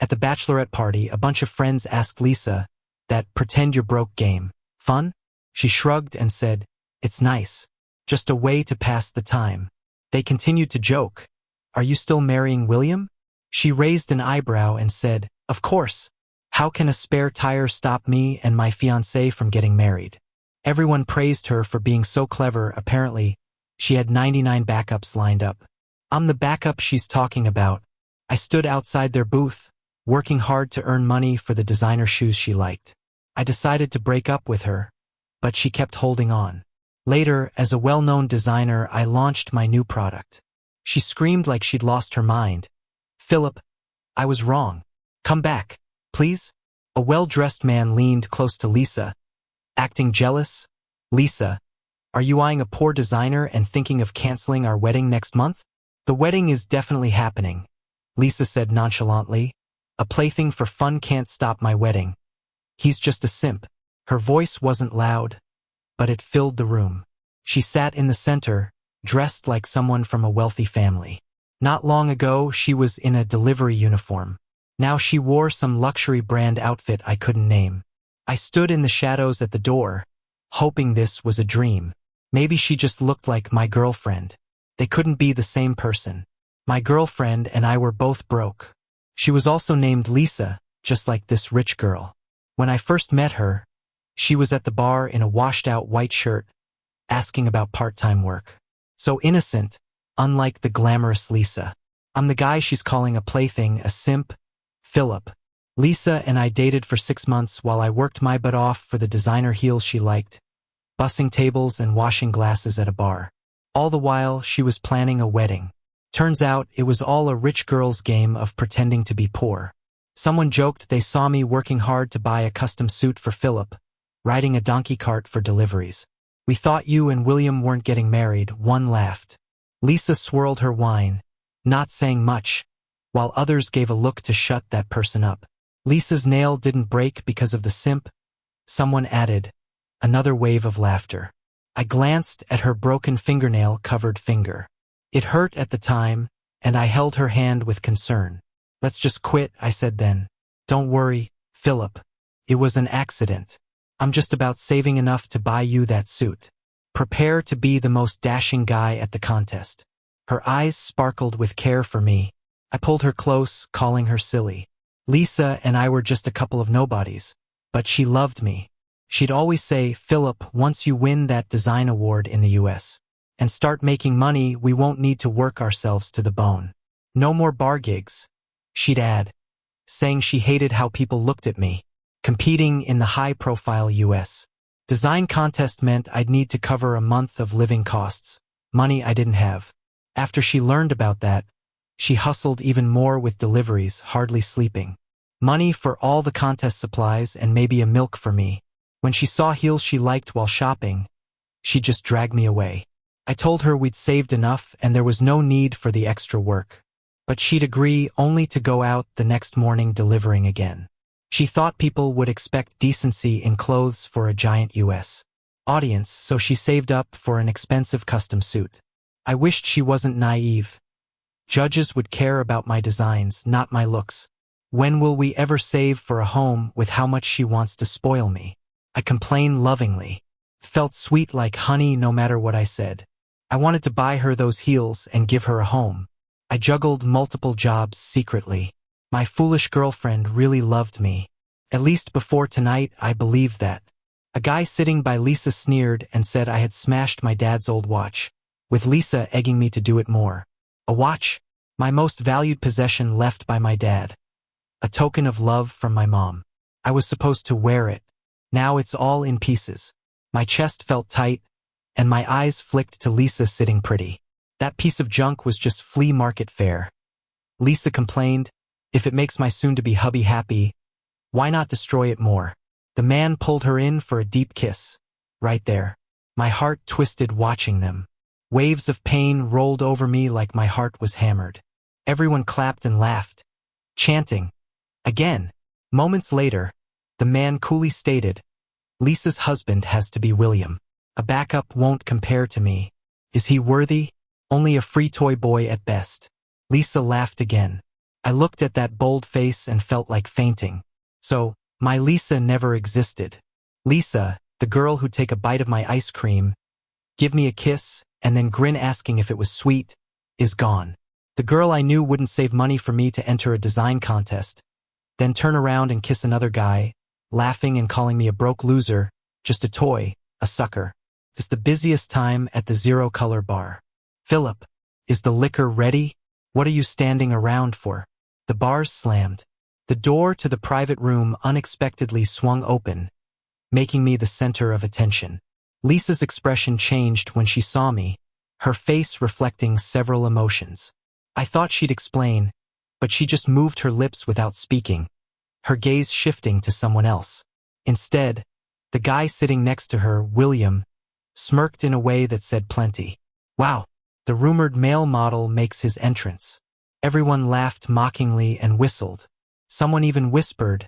At the bachelorette party, a bunch of friends asked Lisa, that pretend you're broke game, fun? She shrugged and said, it's nice. Just a way to pass the time. They continued to joke, are you still marrying William? She raised an eyebrow and said, of course. How can a spare tire stop me and my fiancé from getting married? Everyone praised her for being so clever. Apparently, she had 99 backups lined up. I'm the backup she's talking about. I stood outside their booth, working hard to earn money for the designer shoes she liked. I decided to break up with her, but she kept holding on. Later, as a well-known designer, I launched my new product. She screamed like she'd lost her mind. Philip, I was wrong. Come back, please? A well-dressed man leaned close to Lisa, acting jealous. Lisa, are you eyeing a poor designer and thinking of canceling our wedding next month? The wedding is definitely happening, Lisa said nonchalantly. A plaything for fun can't stop my wedding. He's just a simp. Her voice wasn't loud, but it filled the room. She sat in the center, dressed like someone from a wealthy family. Not long ago, she was in a delivery uniform. Now she wore some luxury brand outfit I couldn't name. I stood in the shadows at the door, hoping this was a dream. Maybe she just looked like my girlfriend. They couldn't be the same person. My girlfriend and I were both broke. She was also named Lisa, just like this rich girl. When I first met her, she was at the bar in a washed-out white shirt, asking about part-time work. So innocent, unlike the glamorous Lisa. I'm the guy she's calling a plaything, a simp, Philip. Lisa and I dated for 6 months while I worked my butt off for the designer heels she liked, bussing tables and washing glasses at a bar. All the while, she was planning a wedding. Turns out, it was all a rich girl's game of pretending to be poor. Someone joked they saw me working hard to buy a custom suit for Philip, riding a donkey cart for deliveries. We thought you and William weren't getting married, one laughed. Lisa swirled her wine, not saying much, while others gave a look to shut that person up. Lisa's nail didn't break because of the simp, someone added. Another wave of laughter. I glanced at her broken fingernail-covered finger. It hurt at the time, and I held her hand with concern. Let's just quit, I said then. Don't worry, Philip. It was an accident. I'm just about saving enough to buy you that suit. Prepare to be the most dashing guy at the contest. Her eyes sparkled with care for me. I pulled her close, calling her silly. Lisa and I were just a couple of nobodies, but she loved me. She'd always say, Philip, once you win that design award in the US and start making money, we won't need to work ourselves to the bone. No more bar gigs, she'd add, saying she hated how people looked at me. Competing in the high-profile US design contest meant I'd need to cover a month of living costs, money I didn't have. After she learned about that, she hustled even more with deliveries, hardly sleeping. Money for all the contest supplies and maybe a milk for me. When she saw heels she liked while shopping, she'd just drag me away. I told her we'd saved enough and there was no need for the extra work. But she'd agree only to go out the next morning delivering again. She thought people would expect decency in clothes for a giant US audience, so she saved up for an expensive custom suit. I wished she wasn't naive. Judges would care about my designs, not my looks. When will we ever save for a home with how much she wants to spoil me? I complained lovingly. Felt sweet like honey no matter what I said. I wanted to buy her those heels and give her a home. I juggled multiple jobs secretly. My foolish girlfriend really loved me. At least before tonight, I believed that. A guy sitting by Lisa sneered and said I had smashed my dad's old watch, with Lisa egging me to do it more. A watch? My most valued possession left by my dad. A token of love from my mom. I was supposed to wear it. Now it's all in pieces. My chest felt tight, and my eyes flicked to Lisa sitting pretty. That piece of junk was just flea market fare. Lisa complained, if it makes my soon-to-be hubby happy, why not destroy it more? The man pulled her in for a deep kiss. Right there. My heart twisted watching them. Waves of pain rolled over me like my heart was hammered. Everyone clapped and laughed, chanting, again. Moments later, the man coolly stated, Lisa's husband has to be William. A backup won't compare to me. Is he worthy? Only a free toy boy at best. Lisa laughed again. I looked at that bold face and felt like fainting. So, my Lisa never existed. Lisa, the girl who'd take a bite of my ice cream, give me a kiss, and then grin asking if it was sweet, is gone. The girl I knew wouldn't save money for me to enter a design contest, then turn around and kiss another guy, laughing and calling me a broke loser, just a toy, a sucker. It's the busiest time at the Zero Color bar. Philip, is the liquor ready? What are you standing around for? The bar's slammed. The door to the private room unexpectedly swung open, making me the center of attention. Lisa's expression changed when she saw me, her face reflecting several emotions. I thought she'd explain, but she just moved her lips without speaking, her gaze shifting to someone else. Instead, the guy sitting next to her, William, smirked in a way that said plenty. Wow, the rumored male model makes his entrance. Everyone laughed mockingly and whistled. Someone even whispered,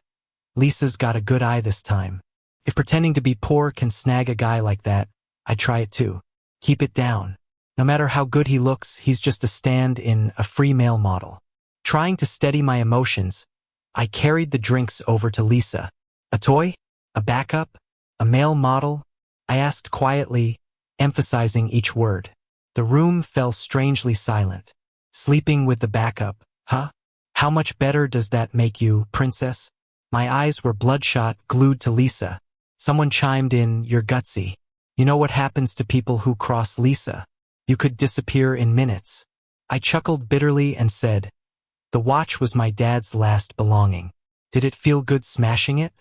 Lisa's got a good eye this time. If pretending to be poor can snag a guy like that, I'd try it too. Keep it down. No matter how good he looks, he's just a stand-in, a free male model. Trying to steady my emotions, I carried the drinks over to Lisa. A toy? A backup? A male model? I asked quietly, emphasizing each word. The room fell strangely silent. Sleeping with the backup, huh? How much better does that make you, princess? My eyes were bloodshot, glued to Lisa. Someone chimed in, you're gutsy. You know what happens to people who cross Lisa? You could disappear in minutes. I chuckled bitterly and said, the watch was my dad's last belonging. Did it feel good smashing it?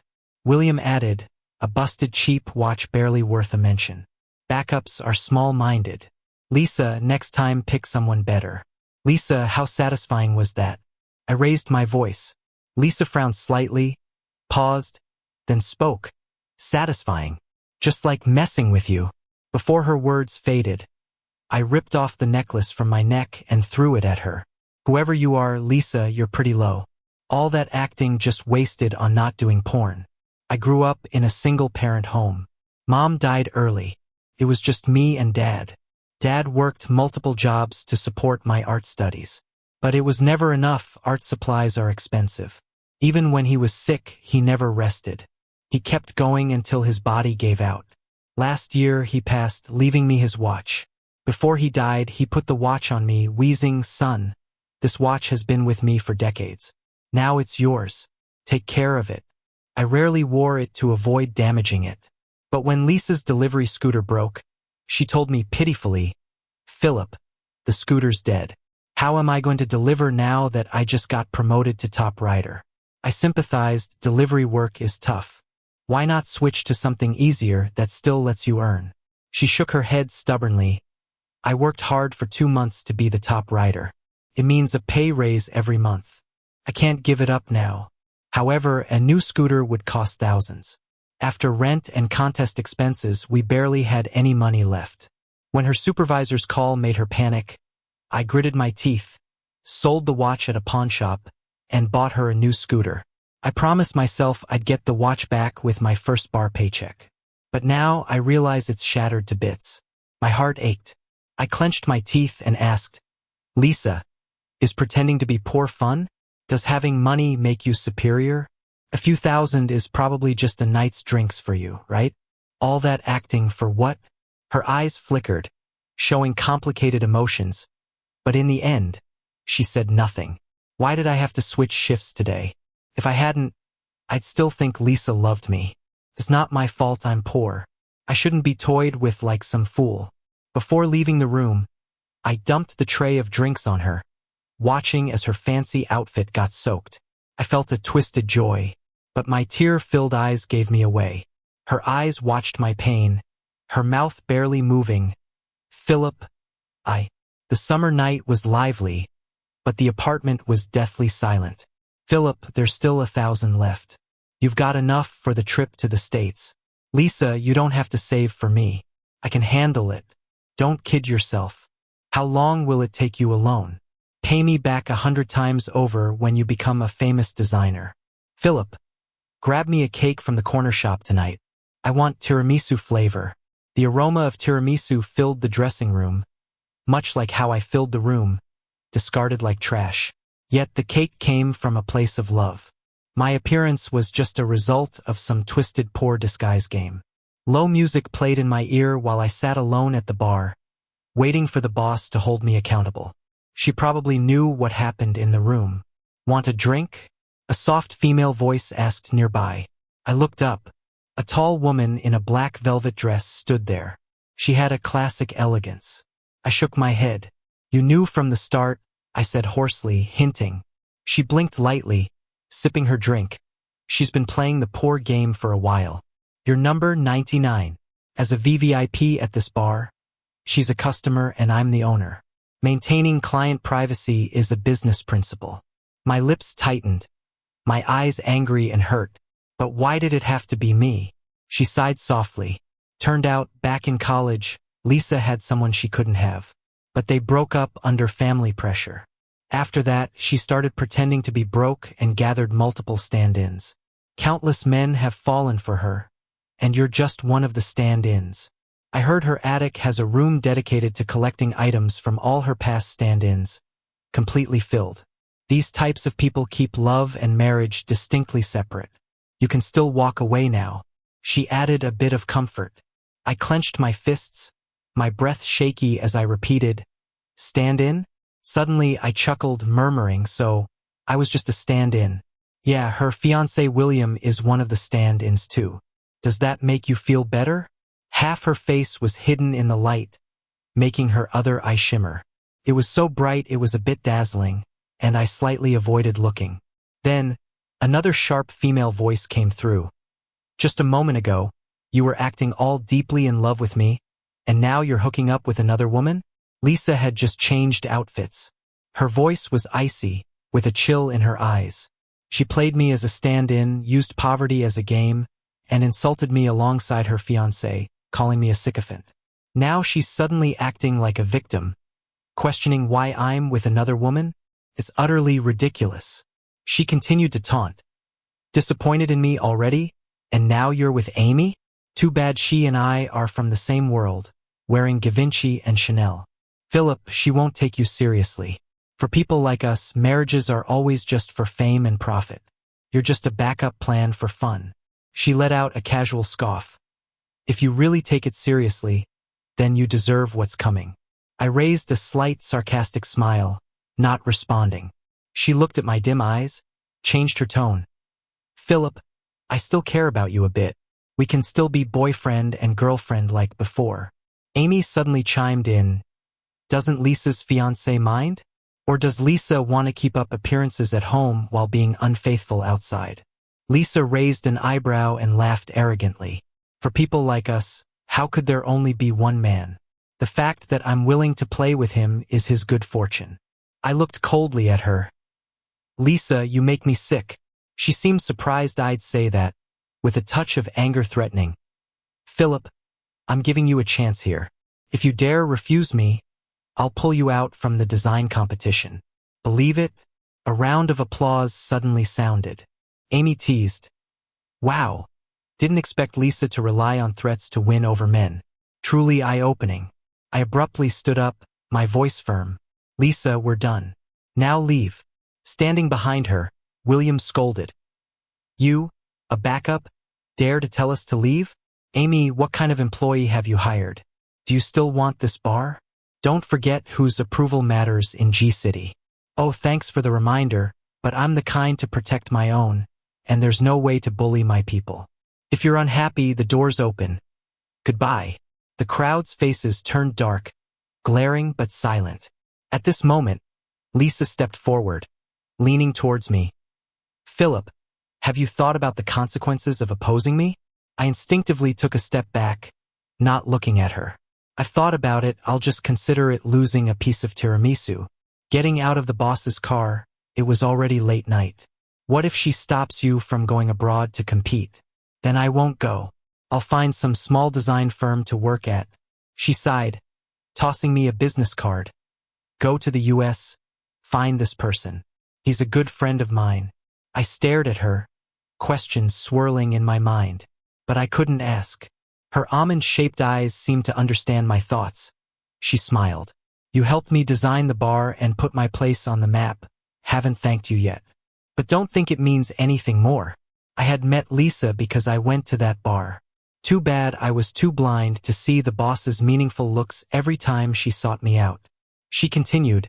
William added, a busted cheap watch barely worth a mention. Backups are small-minded. Lisa, next time pick someone better. Lisa, how satisfying was that? I raised my voice. Lisa frowned slightly, paused, then spoke. Satisfying. Just like messing with you. Before her words faded, I ripped off the necklace from my neck and threw it at her. Whoever you are, Lisa, you're pretty low. All that acting just wasted on not doing porn. I grew up in a single-parent home. Mom died early. It was just me and Dad. Dad worked multiple jobs to support my art studies. But it was never enough. Art supplies are expensive. Even when he was sick, he never rested. He kept going until his body gave out. Last year, he passed, leaving me his watch. Before he died, he put the watch on me, wheezing, son, this watch has been with me for decades. Now it's yours. Take care of it. I rarely wore it to avoid damaging it. But when Lisa's delivery scooter broke, she told me pitifully, Philip, the scooter's dead. How am I going to deliver now that I just got promoted to top rider? I sympathized, delivery work is tough. Why not switch to something easier that still lets you earn? She shook her head stubbornly. I worked hard for 2 months to be the top rider. It means a pay raise every month. I can't give it up now. However, a new scooter would cost thousands. After rent and contest expenses, we barely had any money left. When her supervisor's call made her panic, I gritted my teeth, sold the watch at a pawn shop, and bought her a new scooter. I promised myself I'd get the watch back with my first bar paycheck. But now I realize it's shattered to bits. My heart ached. I clenched my teeth and asked, Lisa, is pretending to be poor fun? Does having money make you superior? A few thousand is probably just a night's drinks for you, right? All that acting for what? Her eyes flickered, showing complicated emotions. But in the end, she said nothing. Why did I have to switch shifts today? If I hadn't, I'd still think Lisa loved me. It's not my fault I'm poor. I shouldn't be toyed with like some fool. Before leaving the room, I dumped the tray of drinks on her, watching as her fancy outfit got soaked. I felt a twisted joy, but my tear-filled eyes gave me away. Her eyes watched my pain, her mouth barely moving. Philip, The summer night was lively, but the apartment was deathly silent. Philip, there's still 1,000 left. You've got enough for the trip to the States. Lisa, you don't have to save for me. I can handle it. Don't kid yourself. How long will it take you alone? Pay me back 100 times over when you become a famous designer. Philip, grab me a cake from the corner shop tonight. I want tiramisu flavor. The aroma of tiramisu filled the dressing room, much like how I filled the room, discarded like trash. Yet the cake came from a place of love. My appearance was just a result of some twisted poor disguise game. Low music played in my ear while I sat alone at the bar, waiting for the boss to hold me accountable. She probably knew what happened in the room. "Want a drink?" A soft female voice asked nearby. I looked up. A tall woman in a black velvet dress stood there. She had a classic elegance. I shook my head. "You knew from the start," I said hoarsely, hinting. She blinked lightly, sipping her drink. "She's been playing the poor game for a while. You're number 99. As a VVIP at this bar, she's a customer and I'm the owner. Maintaining client privacy is a business principle." My lips tightened, my eyes angry and hurt. But why did it have to be me? She sighed softly. Turned out, back in college, Lisa had someone she couldn't have. But they broke up under family pressure. After that, she started pretending to be broke and gathered multiple stand-ins. Countless men have fallen for her, and you're just one of the stand-ins. I heard her attic has a room dedicated to collecting items from all her past stand-ins, completely filled. These types of people keep love and marriage distinctly separate. You can still walk away now. She added a bit of comfort. I clenched my fists, my breath shaky as I repeated, "Stand-in?" Suddenly I chuckled, murmuring, "So, I was just a stand-in." "Yeah, her fiancé William is one of the stand-ins too. Does that make you feel better?" Half her face was hidden in the light, making her other eye shimmer. It was so bright it was a bit dazzling, and I slightly avoided looking. Then, another sharp female voice came through. "Just a moment ago, you were acting all deeply in love with me, and now you're hooking up with another woman?" Lisa had just changed outfits. Her voice was icy, with a chill in her eyes. She played me as a stand-in, used poverty as a game, and insulted me alongside her fiancé, calling me a sycophant. Now she's suddenly acting like a victim, questioning why I'm with another woman? It's utterly ridiculous. She continued to taunt. "Disappointed in me already? And now you're with Amy? Too bad she and I are from the same world, wearing Givenchy and Chanel. Philip, she won't take you seriously. For people like us, marriages are always just for fame and profit. You're just a backup plan for fun." She let out a casual scoff. "If you really take it seriously, then you deserve what's coming." I raised a slight sarcastic smile, not responding. She looked at my dim eyes, changed her tone. "Philip, I still care about you a bit. We can still be boyfriend and girlfriend like before." Amy suddenly chimed in. "Doesn't Lisa's fiancé mind? Or does Lisa want to keep up appearances at home while being unfaithful outside?" Lisa raised an eyebrow and laughed arrogantly. "For people like us, how could there only be one man? The fact that I'm willing to play with him is his good fortune." I looked coldly at her. "Lisa, you make me sick." She seemed surprised I'd say that, with a touch of anger threatening. "Philip, I'm giving you a chance here. If you dare refuse me, I'll pull you out from the design competition. Believe it?" A round of applause suddenly sounded. Amy teased. "Wow, didn't expect Lisa to rely on threats to win over men. Truly eye-opening." I abruptly stood up, my voice firm. "Lisa, we're done. Now leave." Standing behind her, William scolded. "You, a backup, dare to tell us to leave? Amy, what kind of employee have you hired? Do you still want this bar? Don't forget whose approval matters in G-City." "Oh, thanks for the reminder, but I'm the kind to protect my own, and there's no way to bully my people. If you're unhappy, the door's open. Goodbye." The crowd's faces turned dark, glaring but silent. At this moment, Lisa stepped forward, leaning towards me. "Philip, have you thought about the consequences of opposing me?" I instinctively took a step back, not looking at her. "I've thought about it. I'll just consider it losing a piece of tiramisu." Getting out of the boss's car, it was already late night. "What if she stops you from going abroad to compete? Then I won't go. I'll find some small design firm to work at." She sighed, tossing me a business card. "Go to the US, find this person. He's a good friend of mine." I stared at her, questions swirling in my mind, but I couldn't ask. Her almond-shaped eyes seemed to understand my thoughts. She smiled. "You helped me design the bar and put my place on the map, haven't thanked you yet. But don't think it means anything more. I had met Lisa because I went to that bar. Too bad I was too blind to see the boss's meaningful looks every time she sought me out. She continued,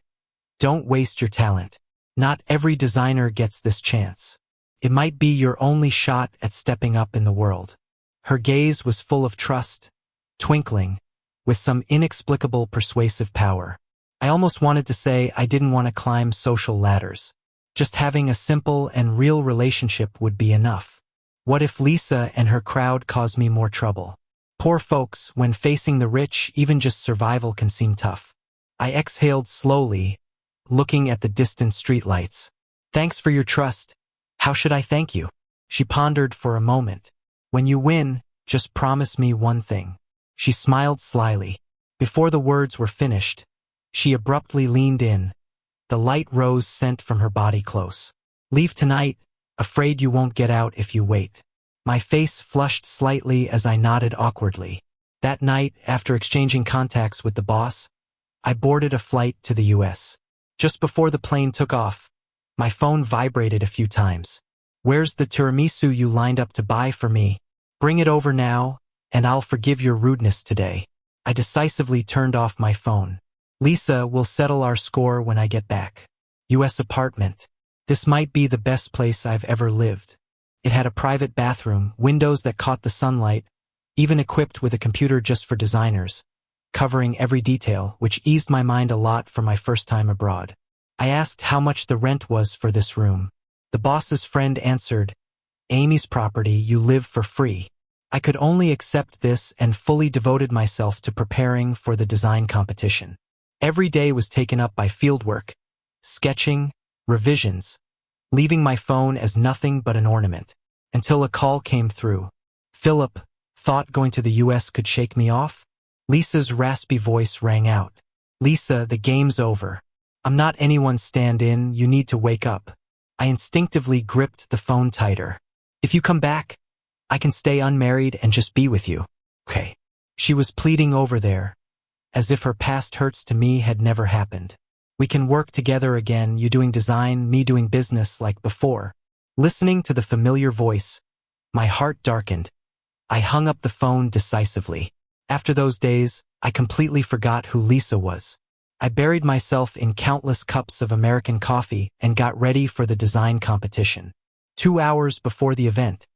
"Don't waste your talent. Not every designer gets this chance. It might be your only shot at stepping up in the world." Her gaze was full of trust, twinkling, with some inexplicable persuasive power. I almost wanted to say I didn't want to climb social ladders. Just having a simple and real relationship would be enough. What if Lisa and her crowd caused me more trouble? Poor folks, when facing the rich, even just survival can seem tough. I exhaled slowly, looking at the distant streetlights. "Thanks for your trust. How should I thank you?" She pondered for a moment. "When you win, just promise me one thing." She smiled slyly. Before the words were finished, she abruptly leaned in, the light rose scent from her body close. "Leave tonight, afraid you won't get out if you wait." My face flushed slightly as I nodded awkwardly. That night, after exchanging contacts with the boss, I boarded a flight to the US. Just before the plane took off, my phone vibrated a few times. "Where's the tiramisu you lined up to buy for me? Bring it over now, and I'll forgive your rudeness today." I decisively turned off my phone. "Lisa will settle our score when I get back." US apartment. This might be the best place I've ever lived. It had a private bathroom, windows that caught the sunlight, even equipped with a computer just for designers, covering every detail, which eased my mind a lot for my first time abroad. I asked how much the rent was for this room. The boss's friend answered, "Amy's property, you live for free." I could only accept this and fully devoted myself to preparing for the design competition. Every day was taken up by fieldwork, sketching, revisions, leaving my phone as nothing but an ornament, until a call came through. "Philip, thought going to the US could shake me off?" Lisa's raspy voice rang out. "Lisa, the game's over. I'm not anyone's stand-in, you need to wake up." I instinctively gripped the phone tighter. "If you come back, I can stay unmarried and just be with you." "Okay." She was pleading over there, as if her past hurts to me had never happened. "We can work together again, you doing design, me doing business like before." Listening to the familiar voice, my heart darkened. I hung up the phone decisively. After those days, I completely forgot who Lisa was. I buried myself in countless cups of American coffee and got ready for the design competition. 2 hours before the event,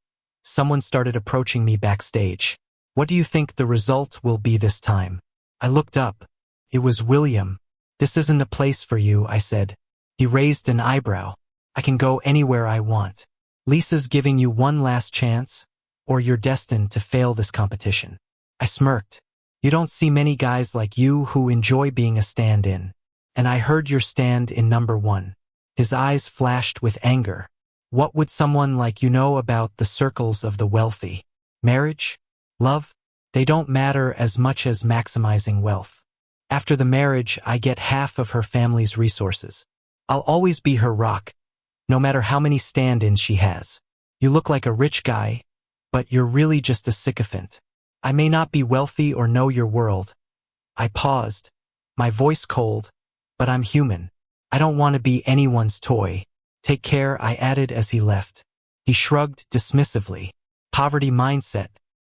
someone started approaching me backstage. "What do you think the result will be this time?" I looked up. It was William. "This isn't a place for you," I said. He raised an eyebrow. "I can go anywhere I want. Lisa's giving you one last chance, or you're destined to fail this competition." I smirked. "You don't see many guys like you who enjoy being a stand-in. And I heard your stand in number 1. His eyes flashed with anger. "What would someone like you know about the circles of the wealthy? Marriage? Love? They don't matter as much as maximizing wealth. After the marriage, I get half of her family's resources. I'll always be her rock, no matter how many stand-ins she has. You look like a rich guy, but you're really just a sycophant. I may not be wealthy or know your world." I paused, my voice cold, "but I'm human. I don't want to be anyone's toy. Take care," I added as he left. He shrugged dismissively. "Poverty mindset.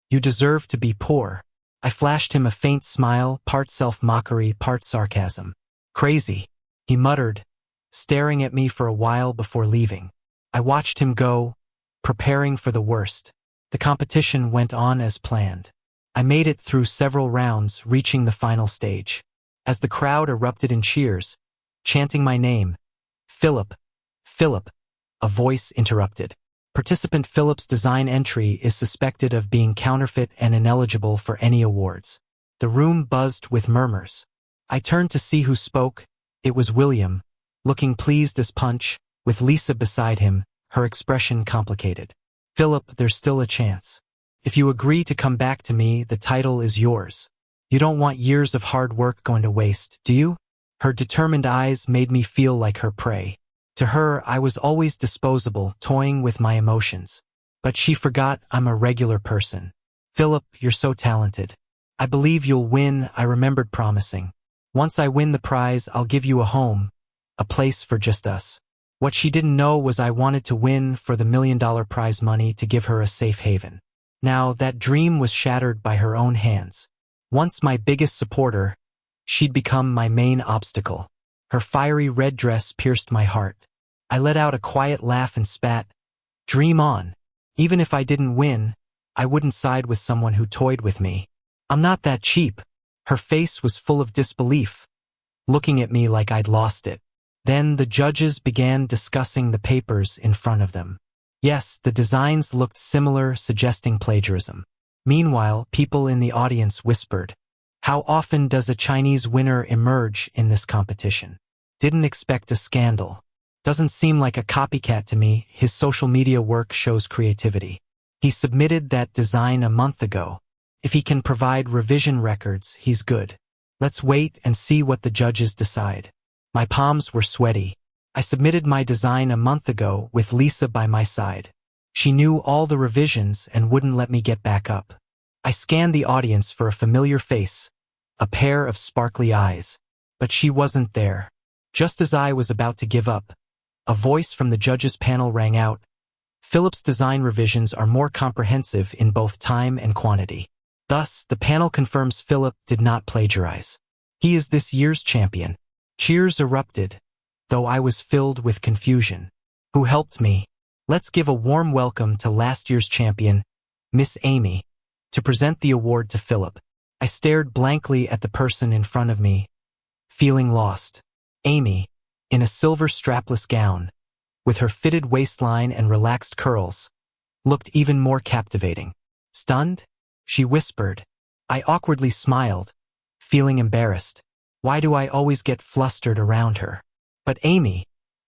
You deserve to be poor." I flashed him a faint smile, part self-mockery, part sarcasm. "Crazy," he muttered, staring at me for a while before leaving. I watched him go, preparing for the worst. The competition went on as planned. I made it through several rounds, reaching the final stage. As the crowd erupted in cheers, chanting my name, "Philip, Philip," a voice interrupted. "Participant Philip's design entry is suspected of being counterfeit and ineligible for any awards." The room buzzed with murmurs. I turned to see who spoke. It was William, looking pleased as punch, with Lisa beside him, her expression complicated. "Philip, there's still a chance. If you agree to come back to me, the title is yours. You don't want years of hard work going to waste, do you?" Her determined eyes made me feel like her prey. To her, I was always disposable, toying with my emotions. But she forgot I'm a regular person. "Philip, you're so talented. I believe you'll win," I remembered promising. "Once I win the prize, I'll give you a home, a place for just us." What she didn't know was I wanted to win for the $1 million prize money to give her a safe haven. Now, that dream was shattered by her own hands. Once my biggest supporter, she'd become my main obstacle. Her fiery red dress pierced my heart. I let out a quiet laugh and spat, "Dream on. Even if I didn't win, I wouldn't side with someone who toyed with me. I'm not that cheap." Her face was full of disbelief, looking at me like I'd lost it. Then the judges began discussing the papers in front of them. Yes, the designs looked similar, suggesting plagiarism. Meanwhile, people in the audience whispered, "How often does a Chinese winner emerge in this competition? Didn't expect a scandal. Doesn't seem like a copycat to me. His social media work shows creativity. He submitted that design a month ago. If he can provide revision records, he's good. Let's wait and see what the judges decide." My palms were sweaty. I submitted my design a month ago with Lisa by my side. She knew all the revisions and wouldn't let me get back up. I scanned the audience for a familiar face, a pair of sparkly eyes, but she wasn't there. Just as I was about to give up, a voice from the judges' panel rang out, "Philip's design revisions are more comprehensive in both time and quantity." Thus, the panel confirms Philip did not plagiarize. He is this year's champion. Cheers erupted, though I was filled with confusion. Who helped me? Let's give a warm welcome to last year's champion, Miss Amy, to present the award to Philip. I stared blankly at the person in front of me, feeling lost. Amy, in a silver strapless gown, with her fitted waistline and relaxed curls, looked even more captivating. "Stunned?" she whispered. I awkwardly smiled, feeling embarrassed. Why do I always get flustered around her? But Amy,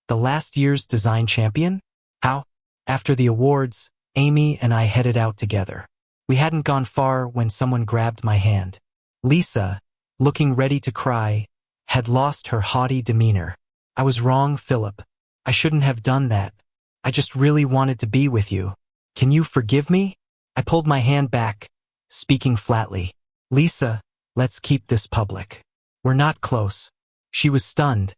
the last year's design champion? How? After the awards, Amy and I headed out together. We hadn't gone far when someone grabbed my hand. Lisa, looking ready to cry, had lost her haughty demeanor. "I was wrong, Philip. I shouldn't have done that. I just really wanted to be with you. Can you forgive me?" I pulled my hand back, speaking flatly. "Lisa, let's keep this public. We're not close." She was stunned,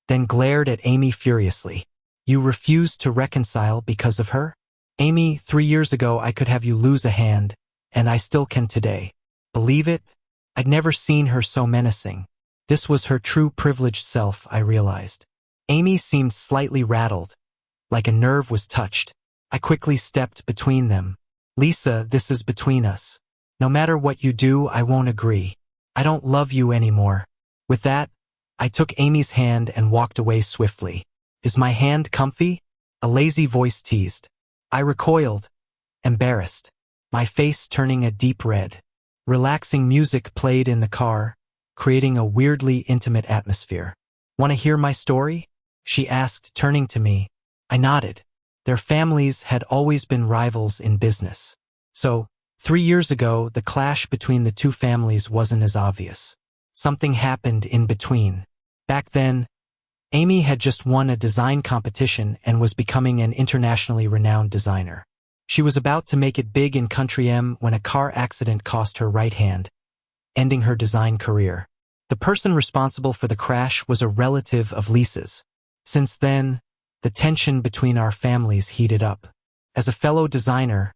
then glared at Amy furiously. "You refused to reconcile because of her? Amy, 3 years ago I could have you lose a hand, and I still can today. Believe it?" I'd never seen her so menacing. This was her true privileged self, I realized. Amy seemed slightly rattled, like a nerve was touched. I quickly stepped between them. "Lisa, this is between us. No matter what you do, I won't agree. I don't love you anymore." With that, I took Amy's hand and walked away swiftly. "Is my hand comfy?" a lazy voice teased. I recoiled, embarrassed, my face turning a deep red. Relaxing music played in the car, creating a weirdly intimate atmosphere. "Want to hear my story?" she asked, turning to me. I nodded. Their families had always been rivals in business. So, 3 years ago, the clash between the two families wasn't as obvious. Something happened in between. Back then, Amy had just won a design competition and was becoming an internationally renowned designer. She was about to make it big in Country M when a car accident cost her right hand, ending her design career. The person responsible for the crash was a relative of Lisa's. Since then, the tension between our families heated up. As a fellow designer,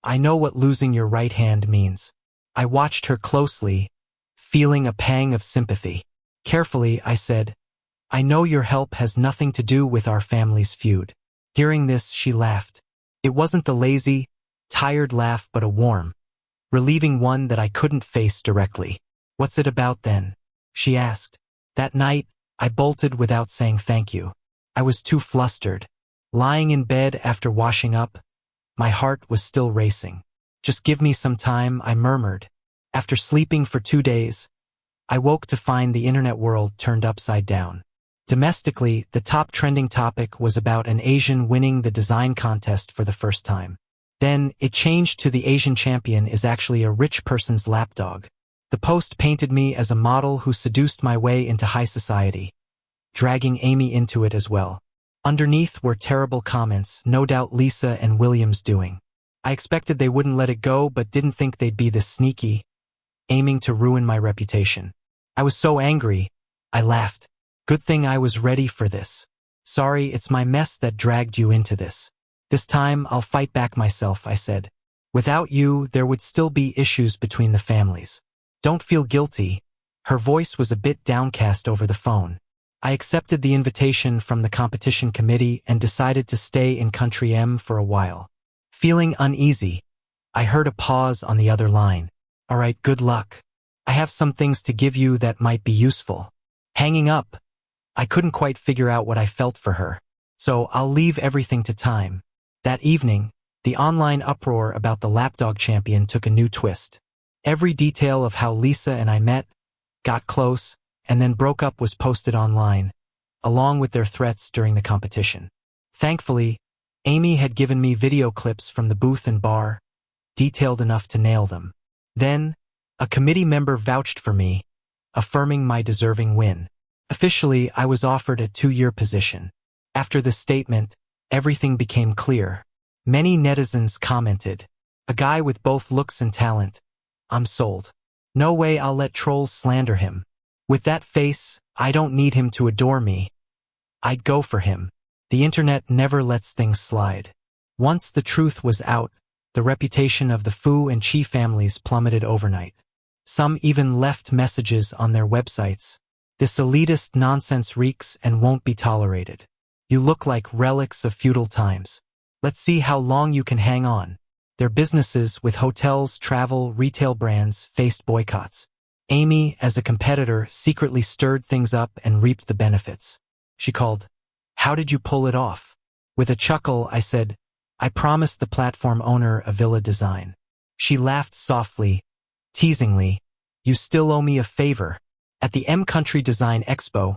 I know what losing your right hand means. I watched her closely, feeling a pang of sympathy. Carefully, I said, "I know your help has nothing to do with our family's feud." Hearing this, she laughed. It wasn't the lazy, tired laugh, but a warm, relieving one that I couldn't face directly. "What's it about then?" she asked. That night, I bolted without saying thank you. I was too flustered. Lying in bed after washing up, my heart was still racing. "Just give me some time," I murmured. After sleeping for 2 days, I woke to find the internet world turned upside down. Domestically, the top trending topic was about an Asian winning the design contest for the first time. Then, it changed to the Asian champion is actually a rich person's lapdog. The post painted me as a model who seduced my way into high society, dragging Amy into it as well. Underneath were terrible comments, no doubt Lisa and William's doing. I expected they wouldn't let it go, but didn't think they'd be this sneaky, aiming to ruin my reputation. I was so angry, I laughed. Good thing I was ready for this. Sorry, it's my mess that dragged you into this. This time, I'll fight back myself, I said. Without you, there would still be issues between the families. Don't feel guilty. Her voice was a bit downcast over the phone. I accepted the invitation from the competition committee and decided to stay in Country M for a while. Feeling uneasy, I heard a pause on the other line. All right, good luck. I have some things to give you that might be useful. Hanging up, I couldn't quite figure out what I felt for her. So I'll leave everything to time. That evening, the online uproar about the lapdog champion took a new twist. Every detail of how Lisa and I met, got close, and then broke up was posted online, along with their threats during the competition. Thankfully, Amy had given me video clips from the booth and bar, detailed enough to nail them. Then, a committee member vouched for me, affirming my deserving win. Officially, I was offered a 2-year position. After this statement, everything became clear. Many netizens commented, "A guy with both looks and talent. I'm sold. No way I'll let trolls slander him. With that face, I don't need him to adore me. I'd go for him." The internet never lets things slide. Once the truth was out, the reputation of the Fu and Chi families plummeted overnight. Some even left messages on their websites. This elitist nonsense reeks and won't be tolerated. You look like relics of feudal times. Let's see how long you can hang on. Their businesses with hotels, travel, retail brands faced boycotts. Amy, as a competitor, secretly stirred things up and reaped the benefits. She called, "How did you pull it off?" With a chuckle, I said, "I promised the platform owner a villa design." She laughed softly, teasingly, "You still owe me a favor." At the M Country Design Expo,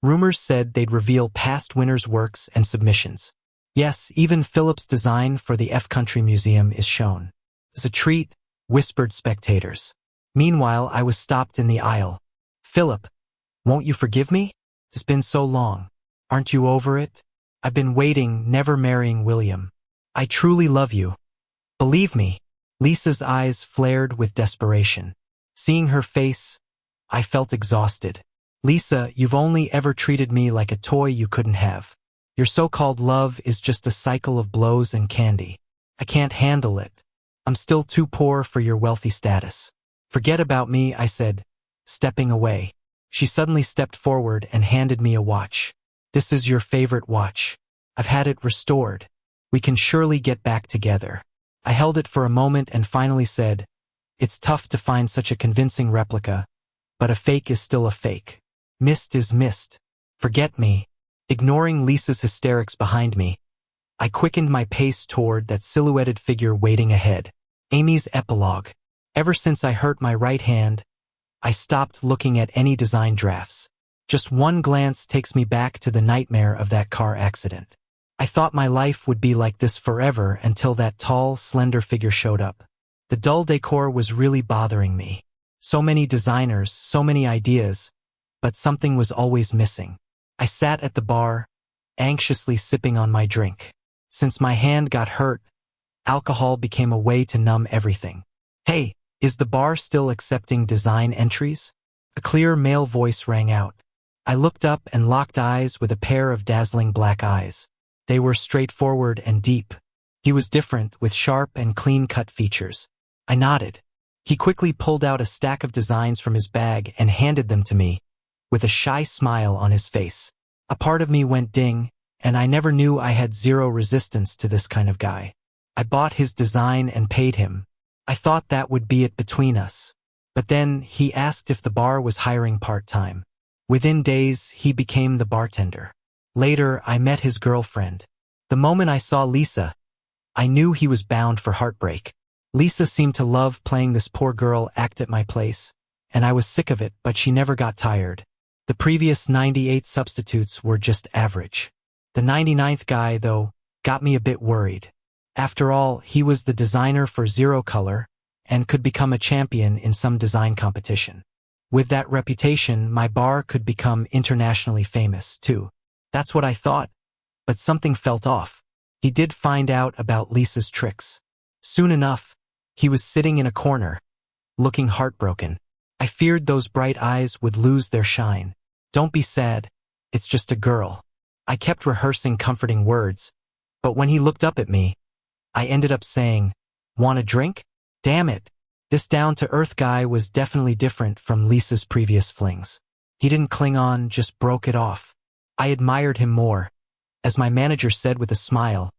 rumors said they'd reveal past winners' works and submissions. Yes, even Philip's design for the F Country Museum is shown. "It's a treat," whispered spectators. Meanwhile, I was stopped in the aisle. "Philip, won't you forgive me? It's been so long. Aren't you over it? I've been waiting, never marrying William. I truly love you. Believe me." Lisa's eyes flared with desperation. Seeing her face, I felt exhausted. "Lisa, you've only ever treated me like a toy you couldn't have. Your so-called love is just a cycle of blows and candy. I can't handle it. I'm still too poor for your wealthy status." "Forget about me," I said, stepping away. She suddenly stepped forward and handed me a watch. "This is your favorite watch. I've had it restored. We can surely get back together." I held it for a moment and finally said, "It's tough to find such a convincing replica, but a fake is still a fake. Mist is mist. Forget me." Ignoring Lisa's hysterics behind me, I quickened my pace toward that silhouetted figure waiting ahead. Amy's epilogue. Ever since I hurt my right hand, I stopped looking at any design drafts. Just one glance takes me back to the nightmare of that car accident. I thought my life would be like this forever until that tall, slender figure showed up. The dull decor was really bothering me. So many designers, so many ideas, but something was always missing. I sat at the bar, anxiously sipping on my drink. Since my hand got hurt, alcohol became a way to numb everything. "Hey, is the bar still accepting design entries?" A clear male voice rang out. I looked up and locked eyes with a pair of dazzling black eyes. They were straightforward and deep. He was different, with sharp and clean-cut features. I nodded. He quickly pulled out a stack of designs from his bag and handed them to me, with a shy smile on his face. A part of me went ding, and I never knew I had zero resistance to this kind of guy. I bought his design and paid him. I thought that would be it between us. But then he asked if the bar was hiring part-time. Within days, he became the bartender. Later, I met his girlfriend. The moment I saw Lisa, I knew he was bound for heartbreak. Lisa seemed to love playing this poor girl act at my place, and I was sick of it, but she never got tired. The previous 98 substitutes were just average. The 99th guy, though, got me a bit worried. After all, he was the designer for Zero Color and could become a champion in some design competition. With that reputation, my bar could become internationally famous, too. That's what I thought, but something felt off. He did find out about Lisa's tricks. Soon enough, he was sitting in a corner, looking heartbroken. I feared those bright eyes would lose their shine. "Don't be sad. It's just a girl." I kept rehearsing comforting words, but when he looked up at me, I ended up saying, "Want a drink?" Damn it. This down-to-earth guy was definitely different from Lisa's previous flings. He didn't cling on, just broke it off. I admired him more, as my manager said with a smile,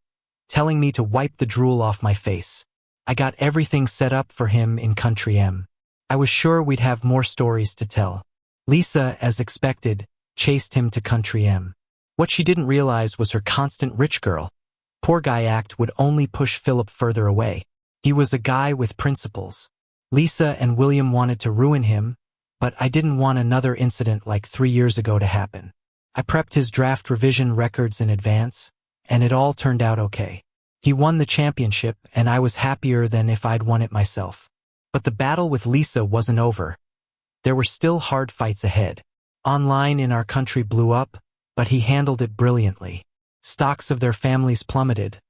telling me to wipe the drool off my face. I got everything set up for him in Country M. I was sure we'd have more stories to tell. Lisa, as expected, chased him to Country M. What she didn't realize was her constant rich girl, poor guy act would only push Philip further away. He was a guy with principles. Lisa and William wanted to ruin him, but I didn't want another incident like 3 years ago to happen. I prepped his draft revision records in advance, and it all turned out okay. He won the championship, and I was happier than if I'd won it myself. But the battle with Lisa wasn't over. There were still hard fights ahead. Online in our country blew up, but he handled it brilliantly. Stocks of their families plummeted,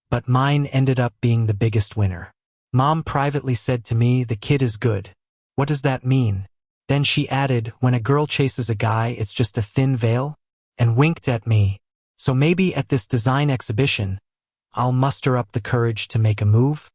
but mine ended up being the biggest winner. Mom privately said to me, "The kid is good." What does that mean? Then she added, "When a girl chases a guy, it's just a thin veil," and winked at me. So maybe at this design exhibition, I'll muster up the courage to make a move.